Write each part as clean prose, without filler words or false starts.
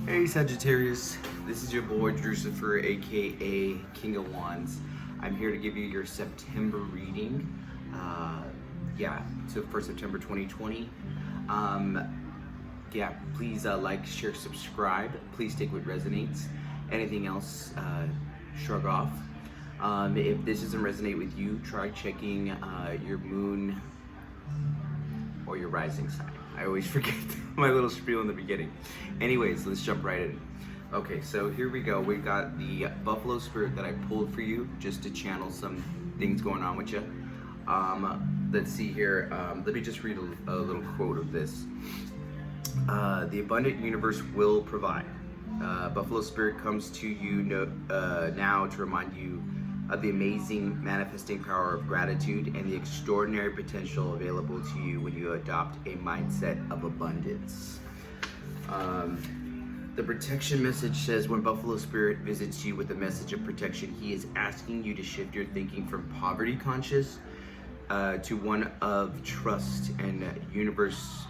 Hey Sagittarius, this is your boy Drucifer, aka King of Wands. I'm here to give you your September reading. So for September 2020. Please like, share, subscribe. Please take what resonates. Anything else, shrug off. If this doesn't resonate with you, try checking your moon or your rising sign. I always forget my little spiel in the beginning. Anyways, let's jump right in. Okay, so here we go. We got the Buffalo Spirit that I pulled for you just to channel some things going on with you. Let's see here. Let me just read a little quote of this. The abundant universe will provide. Buffalo Spirit comes to you now to remind you of the amazing manifesting power of gratitude and the extraordinary potential available to you when you adopt a mindset of abundance. The protection message says, when Buffalo Spirit visits you with a message of protection, he is asking you to shift your thinking from poverty conscious to one of trust and universe.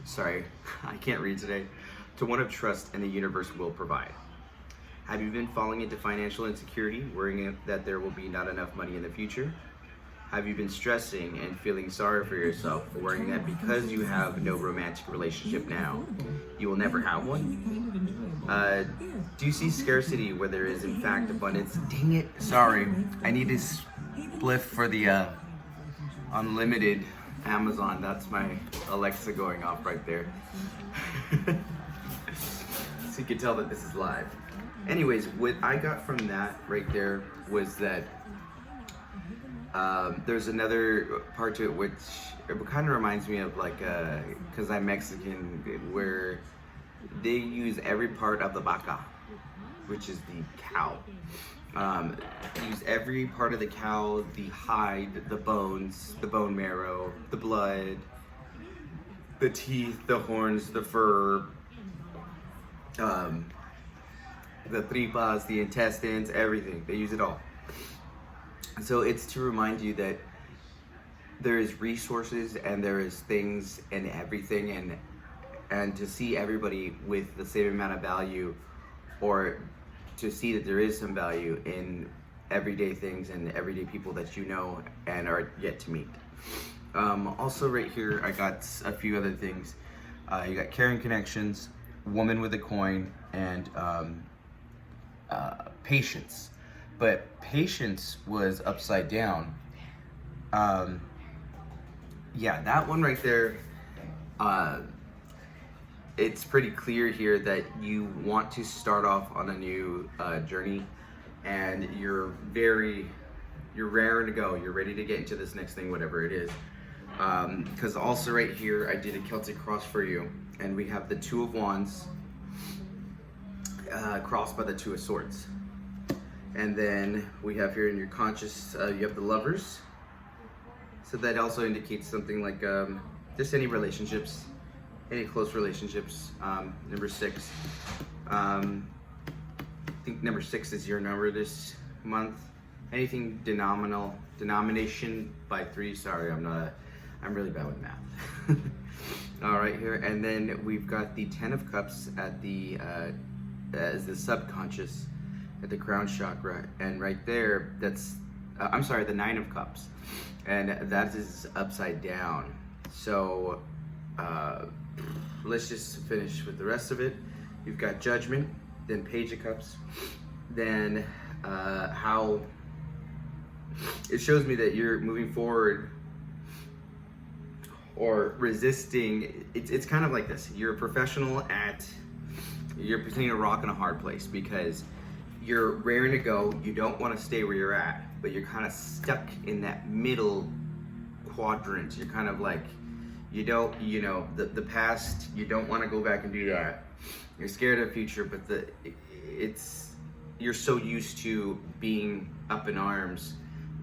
Sorry, I can't read today. To one of trust and the universe will provide. Have you been falling into financial insecurity, worrying that there will be not enough money in the future? Have you been stressing and feeling sorry for yourself, worrying that because you have no romantic relationship now, you will never have one? Do you see scarcity where there is in fact abundance? Dang it, sorry. I need this spliff for the unlimited Amazon. That's my Alexa going off right there. So you can tell that this is live. Anyways, what I got from that right there was that there's another part to it which it kind of reminds me of like, because I'm Mexican, where they use every part of the vaca, which is the cow. Use every part of the cow, the hide, the bones, the bone marrow, the blood, the teeth, the horns, the fur, the tripas, the intestines, everything. They use it all. So it's to remind you that there is resources and there is things and everything, and to see everybody with the same amount of value, or to see that there is some value in everyday things and everyday people that you know and are yet to meet. Also right here, I got a few other things. You got caring connections, woman with a coin, and patience. But patience was upside down. That one right there, it's pretty clear here that you want to start off on a new journey, and you're raring to go. You're ready to get into this next thing, whatever it is. Because also right here, I did a Celtic cross for you, and we have the Two of Wands crossed by the Two of Swords. And then we have here in your conscious, you have the Lovers. So that also indicates something like just any relationships, any close relationships. Number 6. I think number 6 is your number this month. Anything denomination by 3. Sorry, I'm really bad with math. All right, here, and then we've got the 10 of Cups at the as the subconscious at the crown chakra, and right there, that's the 9 of Cups, and that is upside down. So let's just finish with the rest of it. You've got Judgment, then Page of Cups, then how it shows me that you're moving forward or resisting. It's kind of like this. You're a professional you're between a rock and a hard place, because you're raring to go. You don't want to stay where you're at, but you're kind of stuck in that middle quadrant. You're kind of like, the past, you don't want to go back and do that. You're scared of the future, but you're so used to being up in arms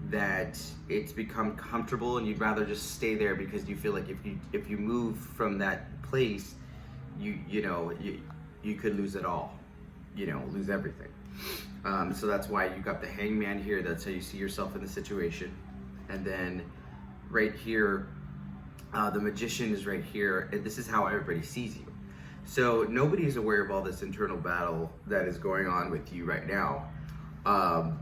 that it's become comfortable, and you'd rather just stay there because you feel like if you move from that place, you could lose it all, lose everything. So that's why you got the Hangman here. That's how you see yourself in the situation. And then right here, the Magician is right here. And this is how everybody sees you. So nobody's aware of all this internal battle that is going on with you right now, um,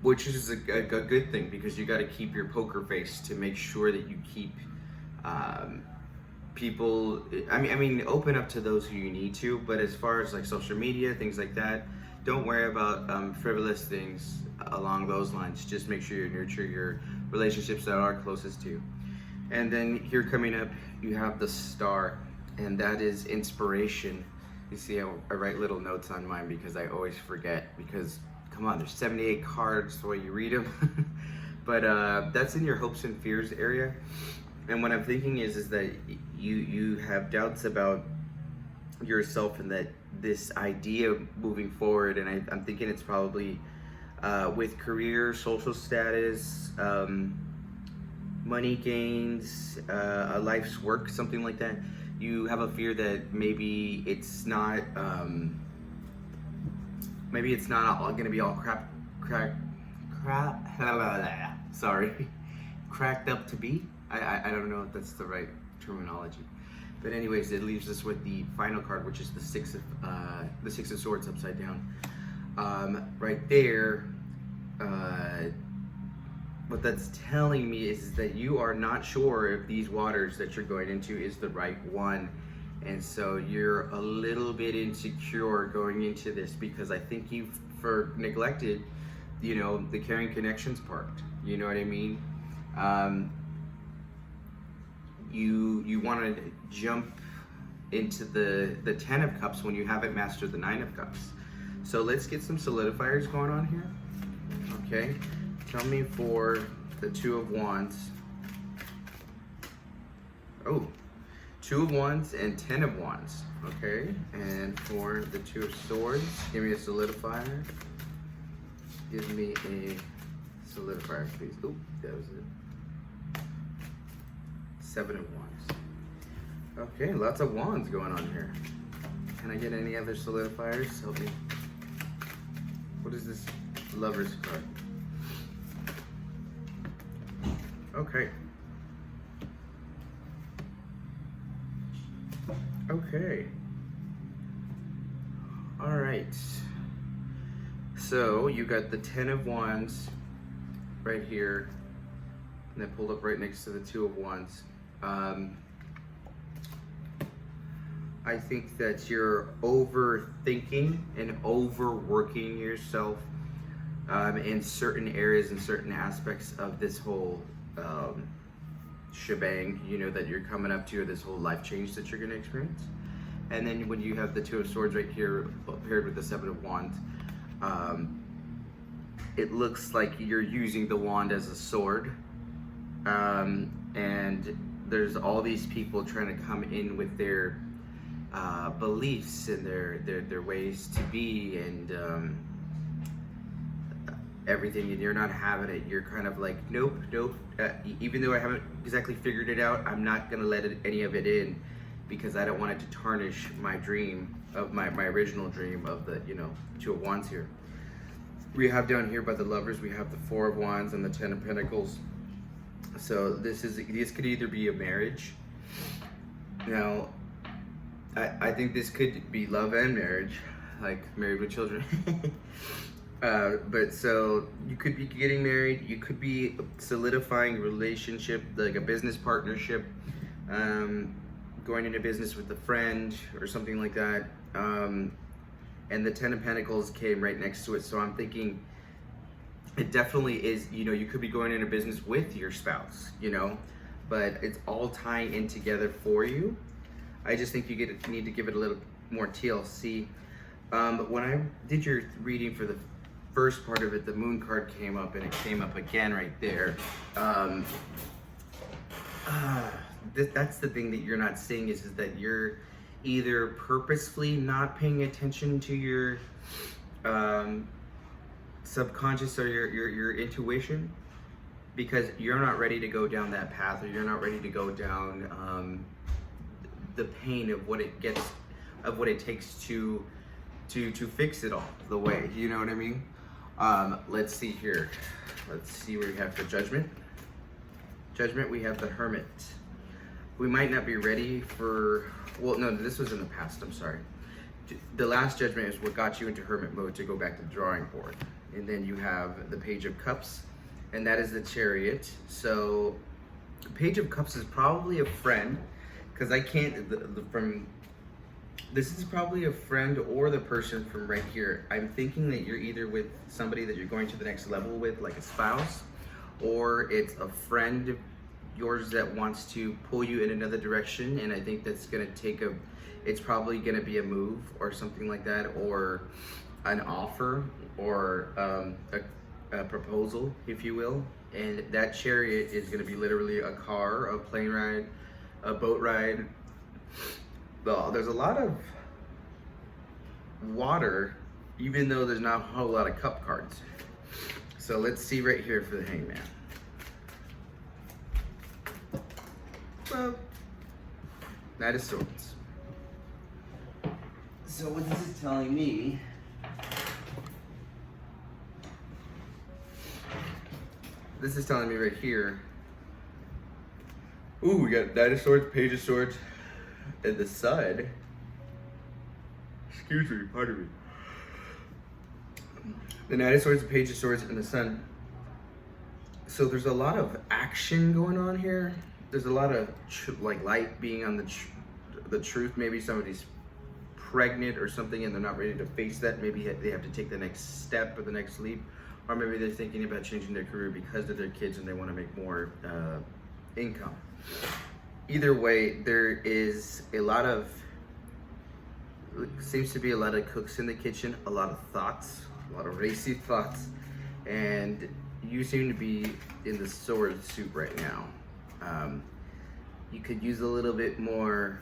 which is a good thing, because you got to keep your poker face to make sure that you keep um, people. I mean, open up to those who you need to. But as far as like social media, things like that, don't worry about frivolous things along those lines. Just make sure you nurture your relationships that are closest to you. And then here coming up, you have the star, and that is inspiration. You see, I write little notes on mine because I always forget, because come on, there's 78 cards the way you read them. But that's in your hopes and fears area. And what I'm thinking is that you have doubts about yourself, and that this idea moving forward, and I'm thinking it's probably with career, social status, money gains, a life's work, something like that. You have a fear that maybe it's not going to be all sorry, cracked up to be. I don't know if that's the right terminology. But anyways, it leaves us with the final card, which is the Six of Swords upside down. Right there, what that's telling me is that you are not sure if these waters that you're going into is the right one. And so you're a little bit insecure going into this, because I think you've neglected, the caring connections part. You know what I mean? You want to jump into the 10 of Cups when you haven't mastered the 9 of Cups. So let's get some solidifiers going on here. Okay, tell me for the 2 of Wands. Oh, 2 of Wands and 10 of Wands. Okay, and for the 2 of Swords, give me a solidifier. Give me a solidifier, please. Oh, that was it. 7 of Wands. Okay, lots of wands going on here. Can I get any other solidifiers? Help me. What is this Lover's card? Okay. Okay. All right. So you got the 10 of Wands right here, and that pulled up right next to the 2 of Wands. I think that you're overthinking and overworking yourself in certain areas and certain aspects of this whole shebang, that you're coming up to, this whole life change that you're going to experience. And then when you have the 2 of Swords right here paired with the 7 of Wands, it looks like you're using the wand as a sword, and there's all these people trying to come in with their beliefs and their ways to be and everything, and you're not having it. You're kind of like, nope. Even though I haven't exactly figured it out, I'm not gonna let any of it in, because I don't want it to tarnish my dream of my original dream of the 2 of Wands here. We have down here by the Lovers, we have the 4 of Wands and the 10 of Pentacles. So this could either be a marriage. Now, I think this could be love and marriage, like married with children. But so you could be getting married, you could be solidifying a relationship, like a business partnership, going into business with a friend or something like that. And the 10 of Pentacles came right next to it. So I'm thinking it definitely is, you could be going into business with your spouse, but it's all tying in together for you. I just think you need to give it a little more TLC. But when I did your reading for the first part of it, the Moon card came up, and it came up again right there. That's the thing that you're not seeing is that you're either purposefully not paying attention to your subconscious or your intuition, because you're not ready to go down that path, or you're not ready to go down the pain of what it takes to fix it all the way. You know what I mean? Let's see here. Let's see what we have for Judgment. Judgment, we have the Hermit. we might not be ready for, well, no, this was in the past, I'm sorry. The Last Judgment is what got you into hermit mode to go back to the drawing board. And then you have the Page of Cups, and that is the Chariot. So the Page of Cups is probably a friend, because I can't, this is probably a friend or the person from right here. I'm thinking that you're either with somebody that you're going to the next level with, like a spouse, or it's a friend of yours that wants to pull you in another direction. And I think that's gonna take it's probably gonna be a move or something like that, or an offer, or a proposal, if you will. And that Chariot is gonna be literally a car, a plane ride, a boat ride. Well, there's a lot of water, even though there's not a whole lot of cup cards. So let's see right here for the Hangman. Well, Knight of Swords. So what this is telling me, right here. Ooh, we got Knight of Swords, Page of Swords, and the Sun. Excuse me, pardon me. The Knight of Swords, the Page of Swords, and the Sun. So there's a lot of action going on here. There's a lot of like light being on the truth. Maybe somebody's pregnant or something and they're not ready to face that. Maybe they have to take the next step or the next leap. Or maybe they're thinking about changing their career because of their kids and they want to make more income. Either way, there is a lot of, seems to be a lot of cooks in the kitchen, a lot of thoughts, a lot of racy thoughts, and you seem to be in the sword suit right now. You could use a little bit more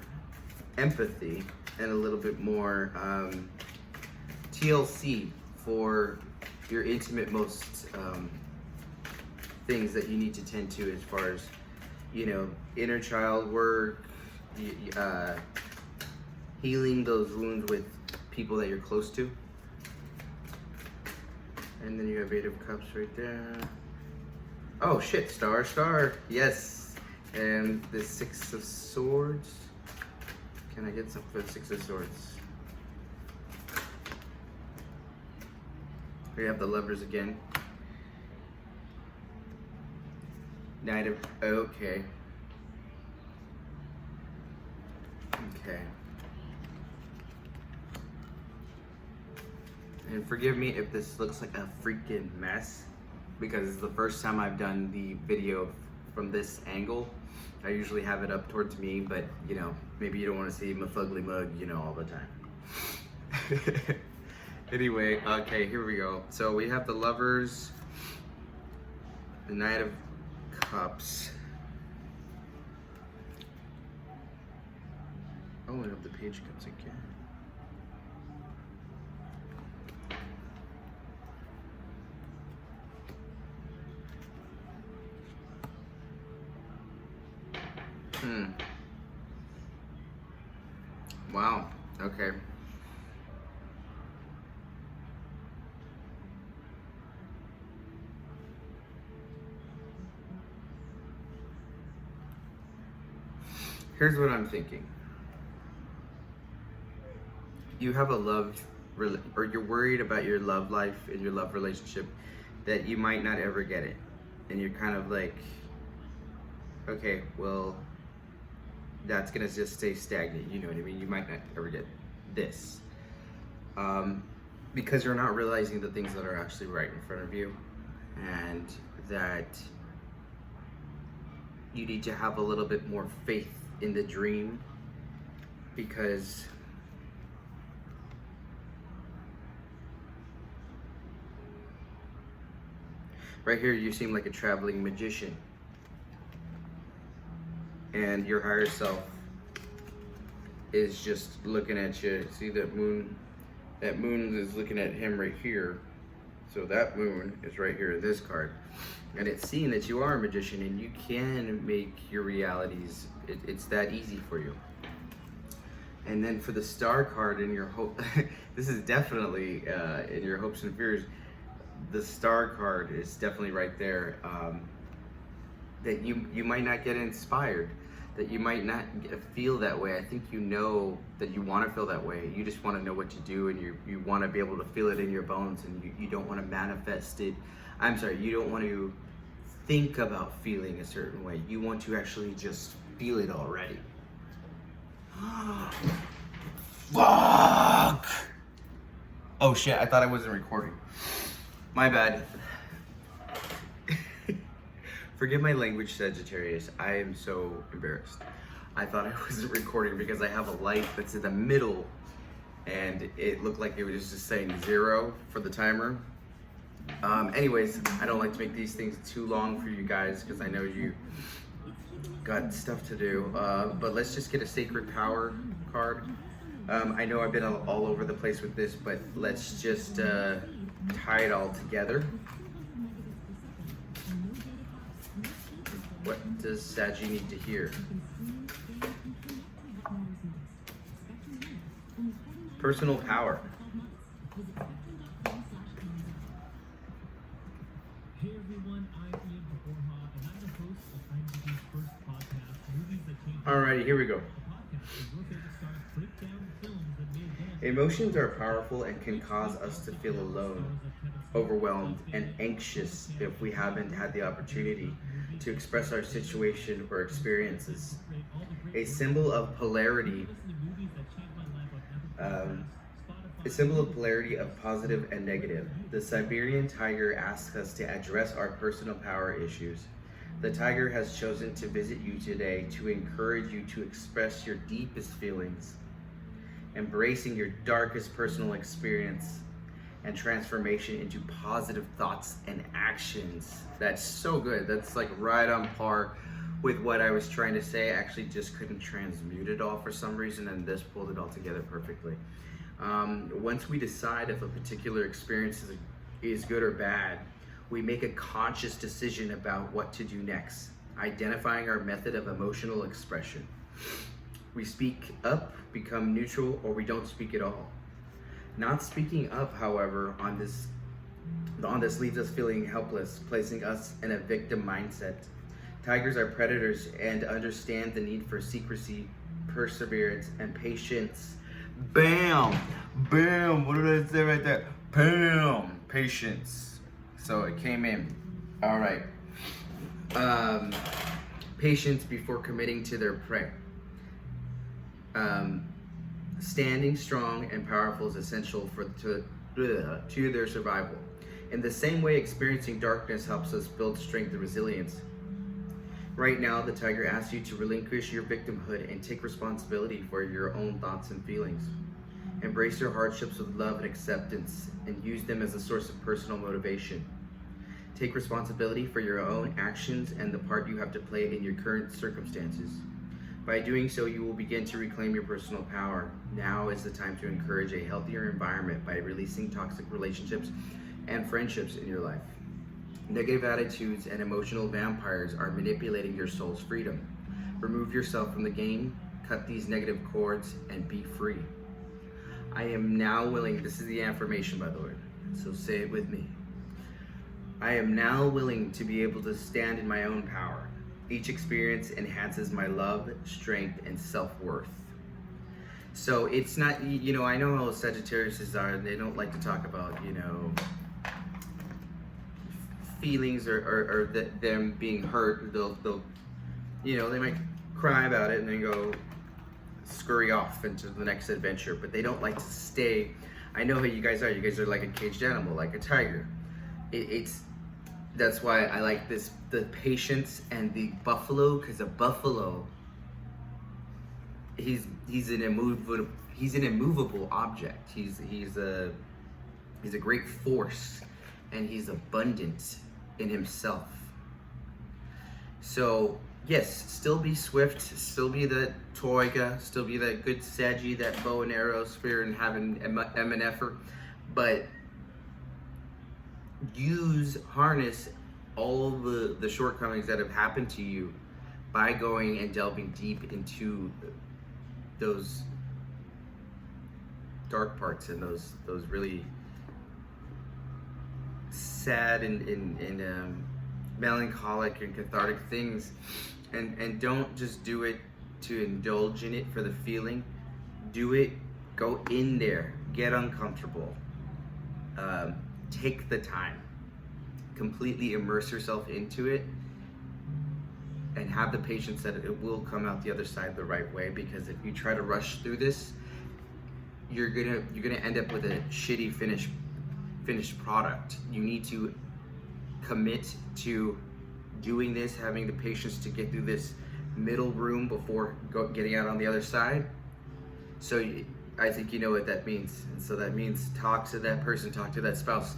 empathy and a little bit more TLC for your intimate most things that you need to tend to, as far as, you know, inner child work, healing those wounds with people that you're close to. And then you have Eight of Cups right there. Oh shit, star, yes. And the Six of Swords. Can I get some for the Six of Swords? We have the Lovers again. Knight of, okay. Okay. And forgive me if this looks like a freaking mess, because it's the first time I've done the video from this angle. I usually have it up towards me, but you know, maybe you don't want to see my fugly mug, you know, all the time. Anyway, okay, here we go. So we have the Lovers, the Knight of Cups. Oh, we have the Page of Cups again. Wow, okay. Here's what I'm thinking. You have a or you're worried about your love life and your love relationship, that you might not ever get it. And you're kind of like, okay, well, that's gonna just stay stagnant, you know what I mean? You might not ever get this. Because you're not realizing the things that are actually right in front of you, and that you need to have a little bit more faith in the dream, because right here you seem like a traveling magician, and your higher self is just looking at you. See that moon? That moon is looking at him right here. So that moon is right here in this card. And it's seeing that you are a magician and you can make your realities, it's that easy for you. And then for the Star card in your hope, this is definitely in your hopes and fears. The Star card is definitely right there. That you might not get inspired. that you might not feel that way. I think you know that you want to feel that way. You just want to know what to do, and you want to be able to feel it in your bones, and you don't want to manifest it. I'm sorry, you don't want to think about feeling a certain way. You want to actually just feel it already. Fuck! Oh shit, I thought I wasn't recording. My bad. Forgive my language, Sagittarius. I am so embarrassed. I thought I wasn't recording because I have a light that's in the middle and it looked like it was just saying 0 for the timer. Anyways, I don't like to make these things too long for you guys because I know you got stuff to do. But let's just get a Sacred Power card. I know I've been all over the place with this, but let's just tie it all together. What does Saggy need to hear? Personal power. Hey everyone, I'm Ian Borja, and I'm the host of IMDb's first podcast, Movies That Changed. Alrighty, here we go. The podcast is your favorite stars break down films that made them. Emotions are powerful and can cause us to feel alone, overwhelmed, and anxious if we haven't had the opportunity to express our situation or experiences. A symbol of polarity, of positive and negative. The Siberian tiger asks us to address our personal power issues. The tiger has chosen to visit you today to encourage you to express your deepest feelings, embracing your darkest personal experience and transformation into positive thoughts and actions. That's so good. That's like right on par with what I was trying to say. I actually just couldn't transmute it all for some reason, and this pulled it all together perfectly. Once we decide if a particular experience is good or bad, we make a conscious decision about what to do next, identifying our method of emotional expression. We speak up, become neutral, or we don't speak at all. Not speaking up, however, on this leaves us feeling helpless, placing us in a victim mindset. Tigers are predators and understand the need for secrecy, perseverance, and patience. Bam! Bam! What did I say right there? Bam! Patience. So it came in. All right. Patience before committing to their prey. Standing strong and powerful is essential to their survival. In the same way, experiencing darkness helps us build strength and resilience. Right now, the tiger asks you to relinquish your victimhood and take responsibility for your own thoughts and feelings. Embrace your hardships with love and acceptance and use them as a source of personal motivation. Take responsibility for your own actions and the part you have to play in your current circumstances. By doing so, you will begin to reclaim your personal power. Now is the time to encourage a healthier environment by releasing toxic relationships and friendships in your life. Negative attitudes and emotional vampires are manipulating your soul's freedom. Remove yourself from the game, cut these negative cords, and be free. I am now willing, this is the affirmation by the way, so say it with me. I am now willing to be able to stand in my own power. Each experience enhances my love, strength, and self-worth. So it's not, I know how Sagittarius are, they don't like to talk about, feelings or them being hurt. They'll they might cry about it and then go scurry off into the next adventure, but they don't like to stay. I know how you guys are. You guys are like a caged animal, like a tiger. That's why I like the patience and the buffalo, because a buffalo, he's an immovable object. He's a great force, and he's abundant in himself. So yes, still be swift, still be that toiga, still be that good Saggy, that bow and arrow spirit, and having an effort, but harness all the shortcomings that have happened to you by going and delving deep into those dark parts and those really sad and melancholic and cathartic things, And don't just do it to indulge in it for the feeling. Do it, go in there, get uncomfortable, take the time, completely immerse yourself into it, and have the patience that it will come out the other side the right way. Because if you try to rush through this, you're gonna end up with a shitty finished product. You need to commit to doing this, having the patience to get through this middle room before getting out on the other side. So I think you know what that means. And so that means talk to that person, talk to that spouse,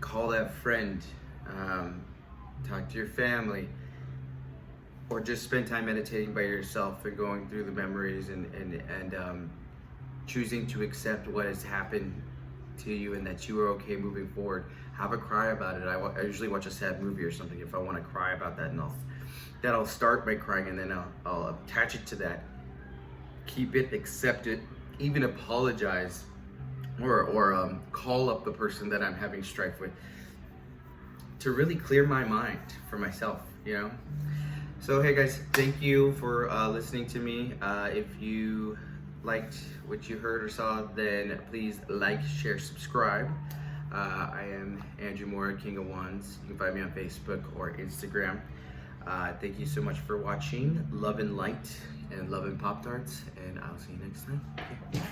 call that friend, talk to your family, or just spend time meditating by yourself and going through the memories and choosing to accept what has happened to you and that you are okay moving forward. Have a cry about it. I usually watch a sad movie or something if I want to cry about that, and I'll start by crying, and then I'll attach it to that. Keep it, accept it, even apologize, or call up the person that I'm having strife with to really clear my mind for myself, you know? So hey guys, thank you for listening to me. If you liked what you heard or saw, then please like, share, subscribe. I am Andrew Mora, King of Wands. You can find me on Facebook or Instagram. Thank you so much for watching. Love and light and love and Pop-Tarts, and I'll see you next time. Okay.